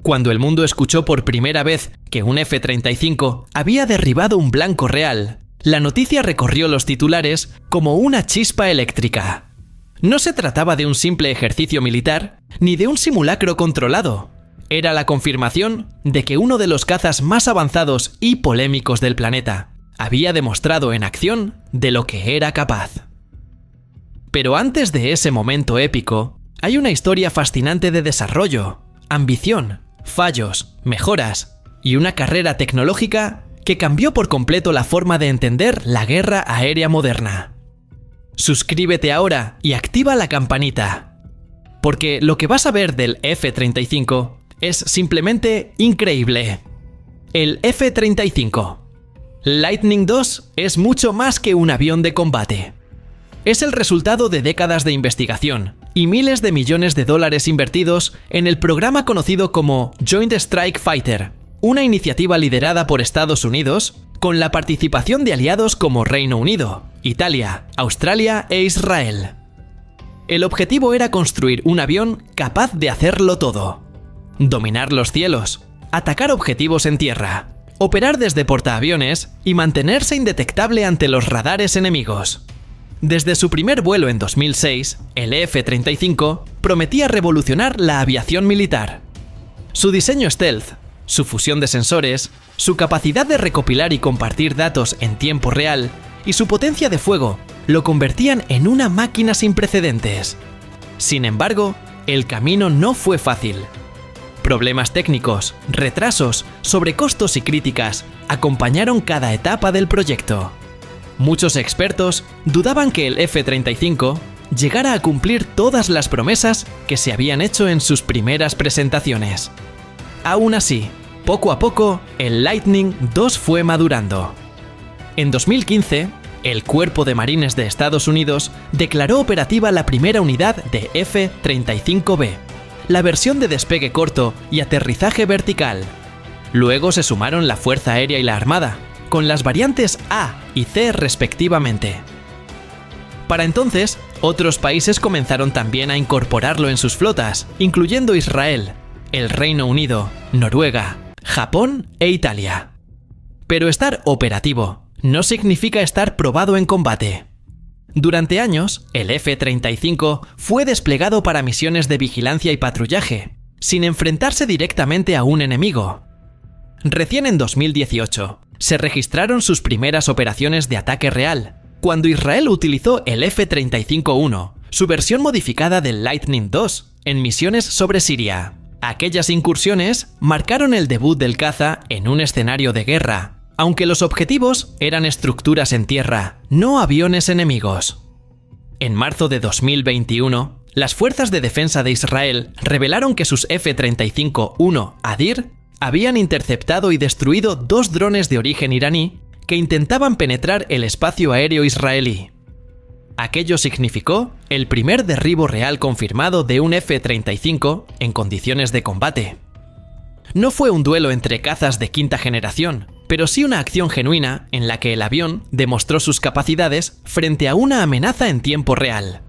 Cuando el mundo escuchó por primera vez que un F-35 había derribado un blanco real, la noticia recorrió los titulares como una chispa eléctrica. No se trataba de un simple ejercicio militar, ni de un simulacro controlado. Era la confirmación de que uno de los cazas más avanzados y polémicos del planeta había demostrado en acción de lo que era capaz. Pero antes de ese momento épico, hay una historia fascinante de desarrollo, ambición, fallos, mejoras y una carrera tecnológica que cambió por completo la forma de entender la guerra aérea moderna. Suscríbete ahora y activa la campanita, porque lo que vas a ver del F-35 es simplemente increíble. El F-35. Lightning II es mucho más que un avión de combate. Es el resultado de décadas de investigación y miles de millones de dólares invertidos en el programa conocido como Joint Strike Fighter, una iniciativa liderada por Estados Unidos con la participación de aliados como Reino Unido, Italia, Australia e Israel. El objetivo era construir un avión capaz de hacerlo todo: dominar los cielos, atacar objetivos en tierra, operar desde portaaviones y mantenerse indetectable ante los radares enemigos. Desde su primer vuelo en 2006, el F-35 prometía revolucionar la aviación militar. Su diseño stealth, su fusión de sensores, su capacidad de recopilar y compartir datos en tiempo real y su potencia de fuego lo convertían en una máquina sin precedentes. Sin embargo, el camino no fue fácil. Problemas técnicos, retrasos, sobrecostos y críticas acompañaron cada etapa del proyecto. Muchos expertos dudaban que el F-35 llegara a cumplir todas las promesas que se habían hecho en sus primeras presentaciones. Aún así, poco a poco, el Lightning II fue madurando. En 2015, el Cuerpo de Marines de Estados Unidos declaró operativa la primera unidad de F-35B, la versión de despegue corto y aterrizaje vertical. Luego se sumaron la Fuerza Aérea y la Armada, con las variantes A y C respectivamente. Para entonces, otros países comenzaron también a incorporarlo en sus flotas, incluyendo Israel, el Reino Unido, Noruega, Japón e Italia. Pero estar operativo no significa estar probado en combate. Durante años, el F-35 fue desplegado para misiones de vigilancia y patrullaje, sin enfrentarse directamente a un enemigo. Recién en 2018, se registraron sus primeras operaciones de ataque real, cuando Israel utilizó el F-35-1, su versión modificada del Lightning II, en misiones sobre Siria. Aquellas incursiones marcaron el debut del caza en un escenario de guerra, aunque los objetivos eran estructuras en tierra, no aviones enemigos. En marzo de 2021, las fuerzas de defensa de Israel revelaron que sus F-35-1 Adir habían interceptado y destruido 2 drones de origen iraní que intentaban penetrar el espacio aéreo israelí. Aquello significó el primer derribo real confirmado de un F-35 en condiciones de combate. No fue un duelo entre cazas de quinta generación, pero sí una acción genuina en la que el avión demostró sus capacidades frente a una amenaza en tiempo real.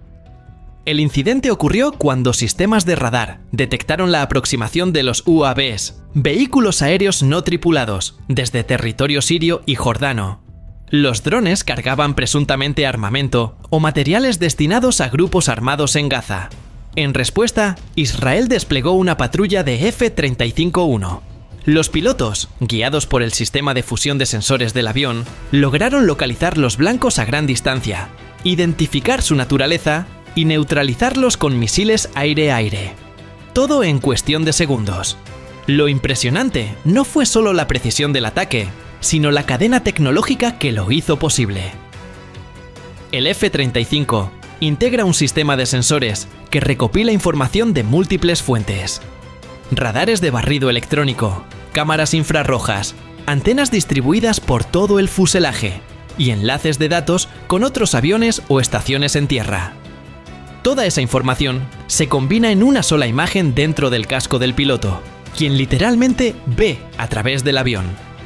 El incidente ocurrió cuando sistemas de radar detectaron la aproximación de los UAVs, vehículos aéreos no tripulados, desde territorio sirio y jordano. Los drones cargaban presuntamente armamento o materiales destinados a grupos armados en Gaza. En respuesta, Israel desplegó una patrulla de F-35-1. Los pilotos, guiados por el sistema de fusión de sensores del avión, lograron localizar los blancos a gran distancia, identificar su naturaleza y neutralizarlos con misiles aire-aire. Todo en cuestión de segundos. Lo impresionante no fue solo la precisión del ataque, sino la cadena tecnológica que lo hizo posible. El F-35 integra un sistema de sensores que recopila información de múltiples fuentes. Radares de barrido electrónico, cámaras infrarrojas, antenas distribuidas por todo el fuselaje y enlaces de datos con otros aviones o estaciones en tierra. Toda esa información se combina en una sola imagen dentro del casco del piloto, quien literalmente ve a través del avión,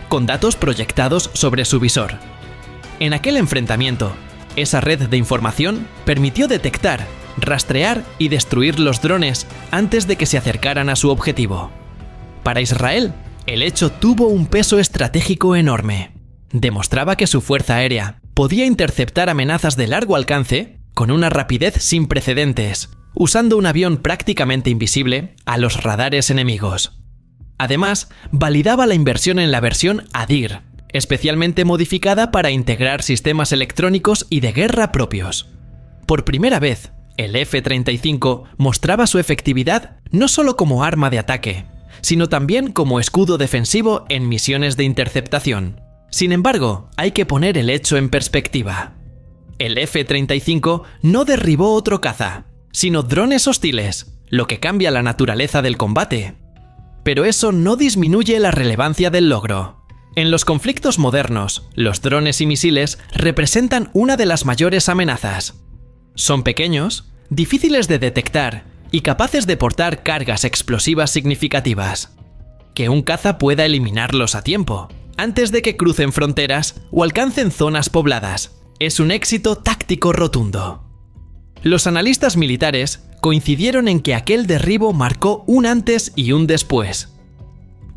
con datos proyectados sobre su visor. En aquel enfrentamiento, esa red de información permitió detectar, rastrear y destruir los drones antes de que se acercaran a su objetivo. Para Israel, el hecho tuvo un peso estratégico enorme. Demostraba que su fuerza aérea podía interceptar amenazas de largo alcance con una rapidez sin precedentes, usando un avión prácticamente invisible a los radares enemigos. Además, validaba la inversión en la versión Adir, especialmente modificada para integrar sistemas electrónicos y de guerra propios. Por primera vez, el F-35 mostraba su efectividad no solo como arma de ataque, sino también como escudo defensivo en misiones de interceptación. Sin embargo, hay que poner el hecho en perspectiva. El F-35 no derribó otro caza, sino drones hostiles, lo que cambia la naturaleza del combate. Pero eso no disminuye la relevancia del logro. En los conflictos modernos, los drones y misiles representan una de las mayores amenazas. Son pequeños, difíciles de detectar y capaces de portar cargas explosivas significativas. Que un caza pueda eliminarlos a tiempo, antes de que crucen fronteras o alcancen zonas pobladas, es un éxito táctico rotundo. Los analistas militares coincidieron en que aquel derribo marcó un antes y un después.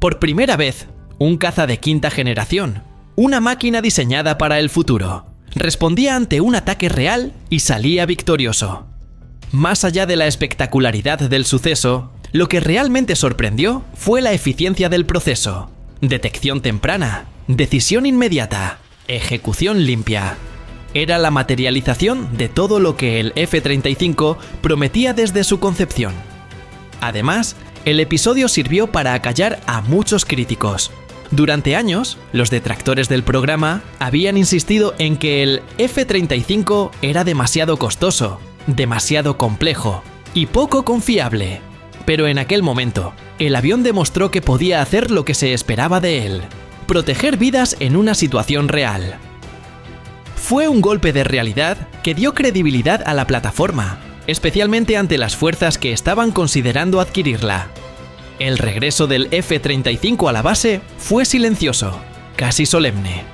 Por primera vez, un caza de quinta generación, una máquina diseñada para el futuro, respondía ante un ataque real y salía victorioso. Más allá de la espectacularidad del suceso, lo que realmente sorprendió fue la eficiencia del proceso. Detección temprana, decisión inmediata, ejecución limpia. Era la materialización de todo lo que el F-35 prometía desde su concepción. Además, el episodio sirvió para acallar a muchos críticos. Durante años, los detractores del programa habían insistido en que el F-35 era demasiado costoso, demasiado complejo y poco confiable. Pero en aquel momento, el avión demostró que podía hacer lo que se esperaba de él: proteger vidas en una situación real. Fue un golpe de realidad que dio credibilidad a la plataforma, especialmente ante las fuerzas que estaban considerando adquirirla. El regreso del F-35 a la base fue silencioso, casi solemne.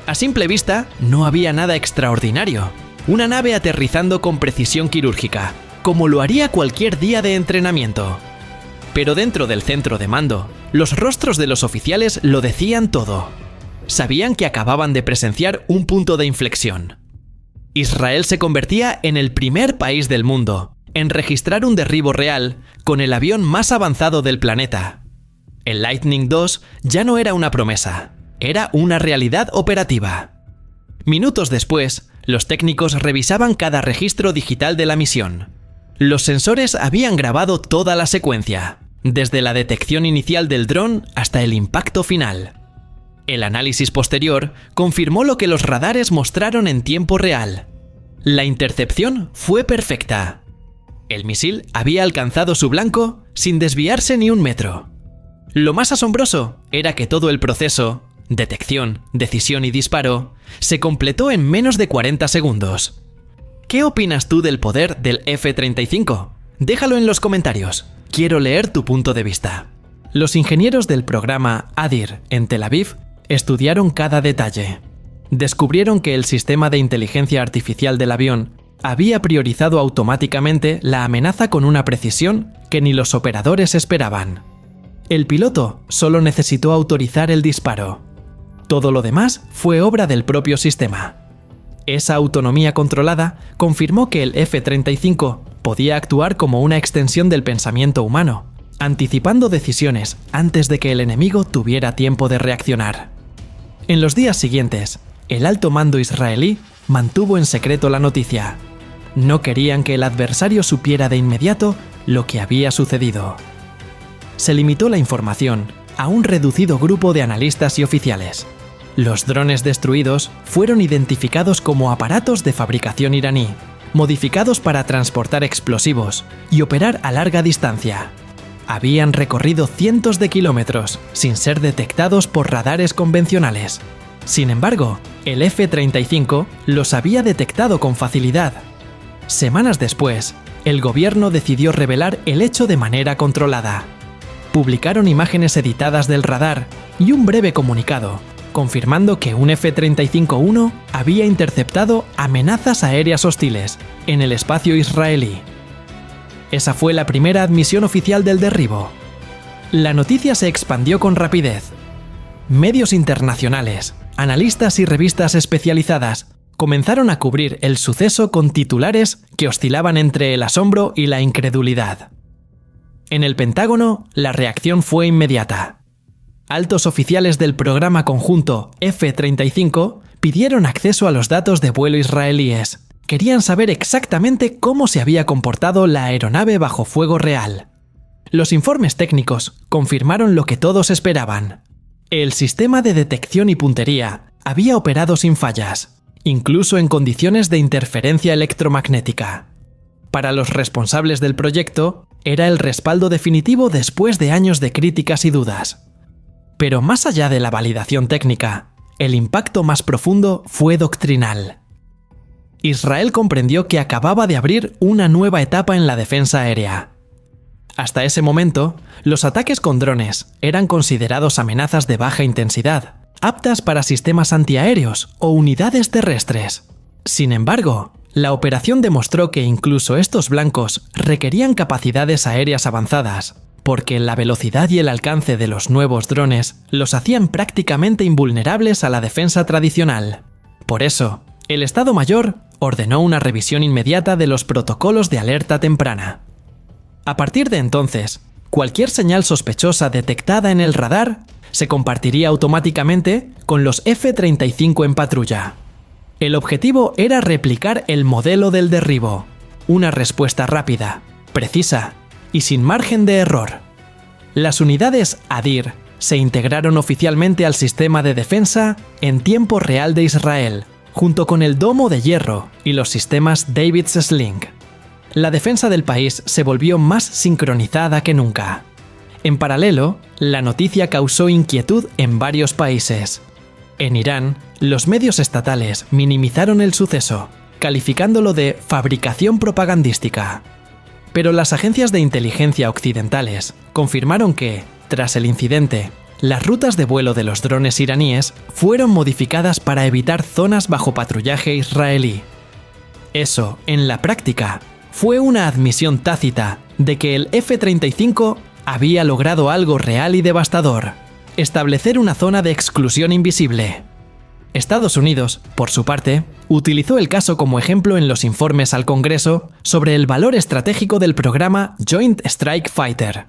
A simple vista, no había nada extraordinario. Una nave aterrizando con precisión quirúrgica, como lo haría cualquier día de entrenamiento. Pero dentro del centro de mando, los rostros de los oficiales lo decían todo. Sabían que acababan de presenciar un punto de inflexión. Israel se convertía en el primer país del mundo en registrar un derribo real con el avión más avanzado del planeta. El Lightning II ya no era una promesa, era una realidad operativa. Minutos después, los técnicos revisaban cada registro digital de la misión. Los sensores habían grabado toda la secuencia, desde la detección inicial del dron hasta el impacto final. El análisis posterior confirmó lo que los radares mostraron en tiempo real. La intercepción fue perfecta. El misil había alcanzado su blanco sin desviarse ni un metro. Lo más asombroso era que todo el proceso, detección, decisión y disparo, se completó en menos de 40 segundos. ¿Qué opinas tú del poder del F-35? Déjalo en los comentarios. Quiero leer tu punto de vista. Los ingenieros del programa Adir en Tel Aviv estudiaron cada detalle. Descubrieron que el sistema de inteligencia artificial del avión había priorizado automáticamente la amenaza con una precisión que ni los operadores esperaban. El piloto solo necesitó autorizar el disparo. Todo lo demás fue obra del propio sistema. Esa autonomía controlada confirmó que el F-35 podía actuar como una extensión del pensamiento humano, anticipando decisiones antes de que el enemigo tuviera tiempo de reaccionar. En los días siguientes, el alto mando israelí mantuvo en secreto la noticia. No querían que el adversario supiera de inmediato lo que había sucedido. Se limitó la información a un reducido grupo de analistas y oficiales. Los drones destruidos fueron identificados como aparatos de fabricación iraní, modificados para transportar explosivos y operar a larga distancia. Habían recorrido cientos de kilómetros sin ser detectados por radares convencionales. Sin embargo, el F-35 los había detectado con facilidad. Semanas después, el gobierno decidió revelar el hecho de manera controlada. Publicaron imágenes editadas del radar y un breve comunicado, confirmando que un F-35-1 había interceptado amenazas aéreas hostiles en el espacio israelí. Esa fue la primera admisión oficial del derribo. La noticia se expandió con rapidez. Medios internacionales, analistas y revistas especializadas comenzaron a cubrir el suceso con titulares que oscilaban entre el asombro y la incredulidad. En el Pentágono, la reacción fue inmediata. Altos oficiales del programa conjunto F-35 pidieron acceso a los datos de vuelo israelíes. Querían saber exactamente cómo se había comportado la aeronave bajo fuego real. Los informes técnicos confirmaron lo que todos esperaban. El sistema de detección y puntería había operado sin fallas, incluso en condiciones de interferencia electromagnética. Para los responsables del proyecto, era el respaldo definitivo después de años de críticas y dudas. Pero más allá de la validación técnica, el impacto más profundo fue doctrinal. Israel comprendió que acababa de abrir una nueva etapa en la defensa aérea. Hasta ese momento, los ataques con drones eran considerados amenazas de baja intensidad, aptas para sistemas antiaéreos o unidades terrestres. Sin embargo, la operación demostró que incluso estos blancos requerían capacidades aéreas avanzadas, porque la velocidad y el alcance de los nuevos drones los hacían prácticamente invulnerables a la defensa tradicional. Por eso, el Estado Mayor ordenó una revisión inmediata de los protocolos de alerta temprana. A partir de entonces, cualquier señal sospechosa detectada en el radar se compartiría automáticamente con los F-35 en patrulla. El objetivo era replicar el modelo del derribo, una respuesta rápida, precisa y sin margen de error. Las unidades ADIR se integraron oficialmente al sistema de defensa en tiempo real de Israel, junto con el domo de hierro y los sistemas David's Sling. La defensa del país se volvió más sincronizada que nunca. En paralelo, la noticia causó inquietud en varios países. En Irán, los medios estatales minimizaron el suceso, calificándolo de fabricación propagandística. Pero las agencias de inteligencia occidentales confirmaron que, tras el incidente, las rutas de vuelo de los drones iraníes fueron modificadas para evitar zonas bajo patrullaje israelí. Eso, en la práctica, fue una admisión tácita de que el F-35 había logrado algo real y devastador: establecer una zona de exclusión invisible. Estados Unidos, por su parte, utilizó el caso como ejemplo en los informes al Congreso sobre el valor estratégico del programa Joint Strike Fighter.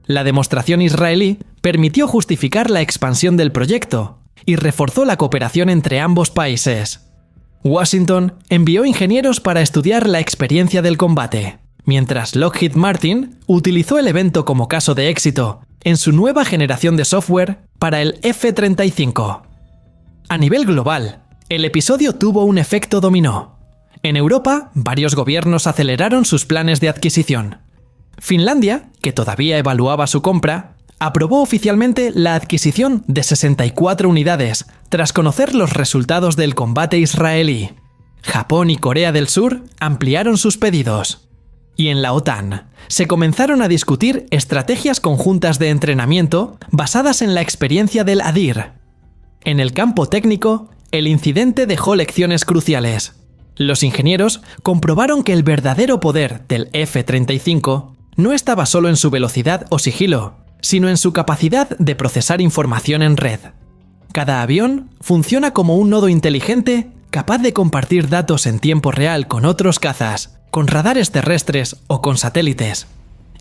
La demostración israelí permitió justificar la expansión del proyecto y reforzó la cooperación entre ambos países. Washington envió ingenieros para estudiar la experiencia del combate, mientras Lockheed Martin utilizó el evento como caso de éxito en su nueva generación de software para el F-35. A nivel global, el episodio tuvo un efecto dominó. En Europa, varios gobiernos aceleraron sus planes de adquisición. Finlandia, que todavía evaluaba su compra, aprobó oficialmente la adquisición de 64 unidades tras conocer los resultados del combate israelí. Japón y Corea del Sur ampliaron sus pedidos. Y en la OTAN, se comenzaron a discutir estrategias conjuntas de entrenamiento basadas en la experiencia del ADIR. En el campo técnico, el incidente dejó lecciones cruciales. Los ingenieros comprobaron que el verdadero poder del F-35 no estaba solo en su velocidad o sigilo, sino en su capacidad de procesar información en red. Cada avión funciona como un nodo inteligente capaz de compartir datos en tiempo real con otros cazas, con radares terrestres o con satélites.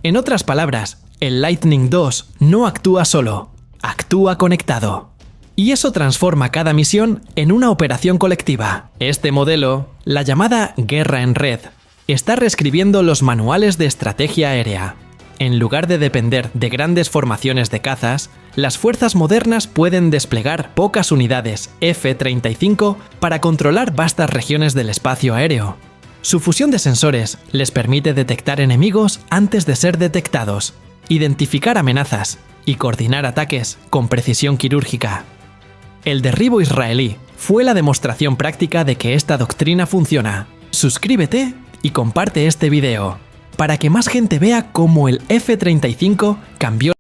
En otras palabras, el Lightning II no actúa solo, actúa conectado. Y eso transforma cada misión en una operación colectiva. Este modelo, la llamada guerra en red, está reescribiendo los manuales de estrategia aérea. En lugar de depender de grandes formaciones de cazas, las fuerzas modernas pueden desplegar pocas unidades F-35 para controlar vastas regiones del espacio aéreo. Su fusión de sensores les permite detectar enemigos antes de ser detectados, identificar amenazas y coordinar ataques con precisión quirúrgica. El derribo israelí fue la demostración práctica de que esta doctrina funciona. Suscríbete y comparte este video para que más gente vea cómo el F-35 cambió